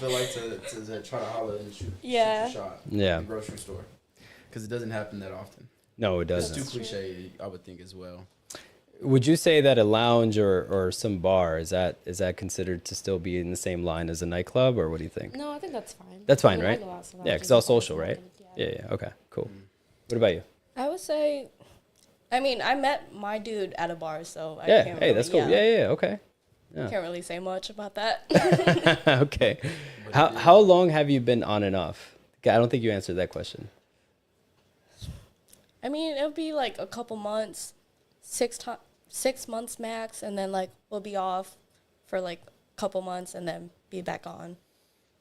feel like to try to holler and shoot Yeah. your shot Yeah. at the grocery store. Because it doesn't happen that often. No, it It's doesn't. too cliche, I would think, as well. Would you say that a lounge or some bar is that considered to still be in the same line as a nightclub, or what do you think? No, I think that's fine. That's fine, I mean, I right? go out to Yeah, lounges because all if I have social, right? something, Yeah. Okay. Cool. What about you? I would say, I mean, I met my dude at a bar, so I Yeah. can't Hey, really, that's cool. Yeah. Okay. Can't really say much about that. Okay. How long have you been on and off? I don't think you answered that question. I mean, it'll be like a couple months, 6 months max, and then like we'll be off for like a couple months and then be back on.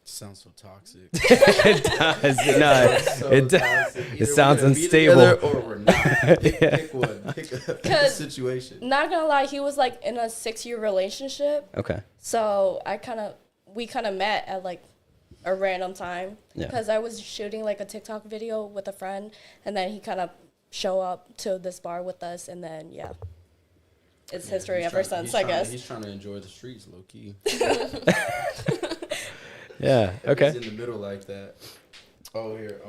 Sounds so toxic. It does. No, So it does. toxic. It Either sounds we're gonna be unstable. together or we're not. Pick one. Pick a 'Cause- situation. Not gonna lie, he was like in a 6-year relationship, Okay. so we kind of met at like a random time Yeah. because I was shooting like a TikTok video with a friend, and then he kind of show up to this bar with us, and then it's history He's ever trying- since, he's I trying- guess. He's trying to enjoy the streets, low key. Yeah. Okay. He's in the middle like that. Oh, here.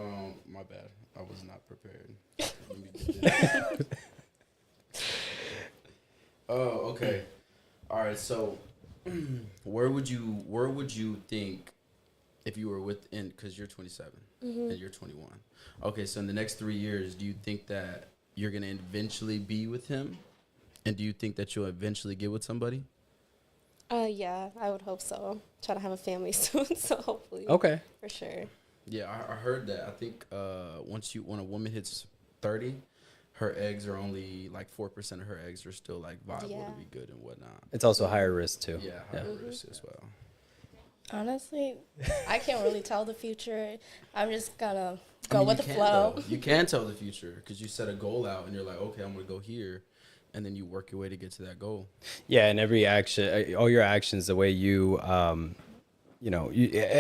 My bad. I was not prepared. Let me get this. Oh, okay. All right. So, where would you think if you were within? Because you're 27 and you're 21. Okay, so in the next 3 years, do you think that you're gonna eventually be with him? And do you think that you'll eventually get with somebody? Yeah, I would hope so. Try to have a family soon, so hopefully. Okay. For sure. Yeah, I heard that. I think when a woman hits 30, her eggs are only like 4% of her eggs are still like viable Yeah. to be good and whatnot. It's also higher risk too. Yeah, higher risk as well. Honestly, I can't really tell the future. I'm just gonna go I mean, with you the can, flow. though. You can tell the future because you set a goal out and you're like, okay, I'm gonna go here, and then you work your way to get to that goal. Yeah, and every action, all your actions, the way you,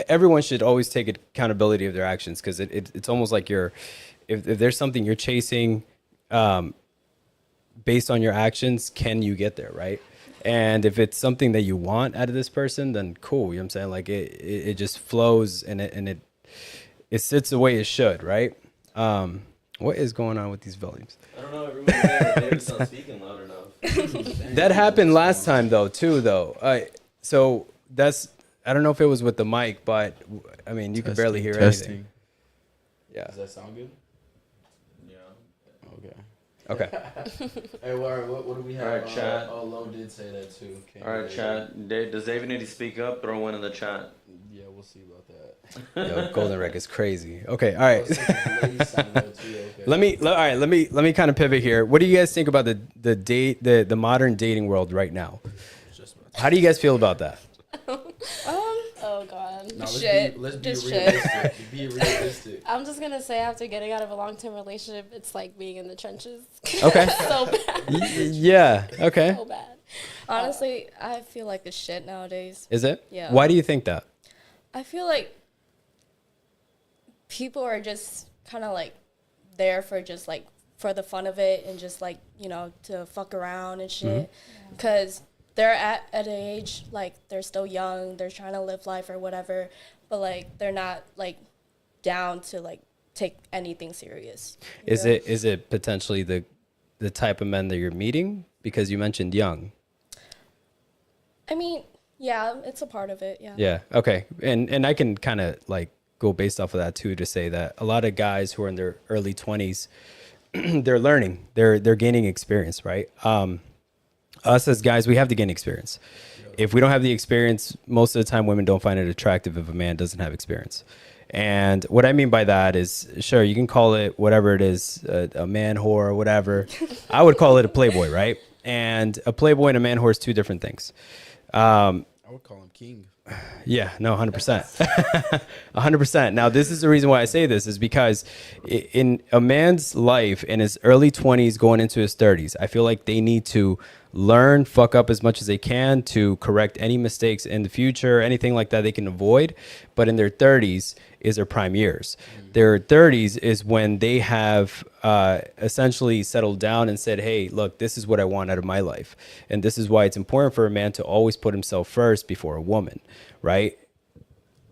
everyone should always take accountability of their actions because it's almost like if there's something you're chasing, based on your actions, can you get there, right? And if it's something that you want out of this person, then cool. You know what I'm saying? Like it just flows and it sits the way it should, right? What is going on with these volumes? I don't know. Everyone's there. David's not speaking loud enough. That happened last time though, so that's, I don't know if it was with the mic, but I mean, you could barely hear anything. Yeah. Does that sound good? Yeah. Okay. Okay. Hey, what do we have? All right, chat. Oh, Lo did say that too. Can't All right, hear chat. Does David need to speak up? Throw one in the chat. Yeah, we'll see about that. Yo, Golden Wreck is crazy. Okay. All right. Ladies sound good too, okay. Let me kind of pivot here. What do you guys think about the modern dating world right now? Just about How do you guys feel about that? Oh, God. No, Shit. let's be Just realistic. Be realistic. I'm just going to say after getting out of a long-term relationship, it's like being in the trenches. Okay. So bad. Yeah. Okay. So bad. Honestly, I feel like the shit nowadays. Is it? Yeah. Why do you think that? I feel like people are just kind of like there for just like for the fun of it and just like, to fuck around and shit. Because they're at an age, like, they're still young, they're trying to live life or whatever, but like they're not like down to like take anything serious. you Is know? it potentially the type of men that you're meeting? Because you mentioned young. I mean, yeah, it's a part of it, yeah. Yeah. Okay. And I can kind of like go based off of that too, to say that a lot of guys who are in their early 20s, they're learning, they're gaining experience, right? Us as guys, we have to gain experience. If we don't have the experience, most of the time women don't find it attractive if a man doesn't have experience. And what I mean by that is, sure, you can call it whatever it is, a man whore or whatever. I would call it a playboy, right? And a playboy and a man whore is two different things. I would call him king. Yeah, no, 100%. 100%. Now, this is the reason why I say this is because in a man's life in his early 20s going into his 30s, I feel like they need to learn, fuck up as much as they can to correct any mistakes in the future, anything like that they can avoid. But in their 30s is their prime years. Their 30s is when they have essentially settled down and said, hey, look, this is what I want out of my life. And this is why it's important for a man to always put himself first before a woman, right?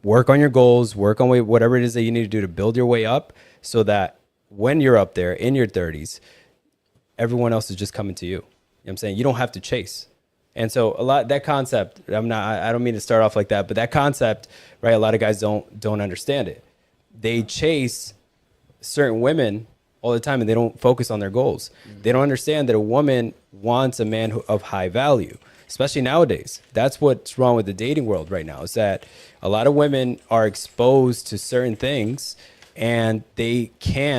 work on your goals, work on whatever it is that you need to do to build your way up, so that when you're up there in your 30s, everyone else is just coming to you. You know what I'm saying? You don't have to chase. And so that concept, I don't mean to start off like that, but that concept, right? A lot of guys don't understand it. They chase certain women all the time and they don't focus on their goals. They don't understand that a woman wants a man of high value, especially nowadays. That's what's wrong with the dating world right now, is that a lot of women are exposed to certain things and they can't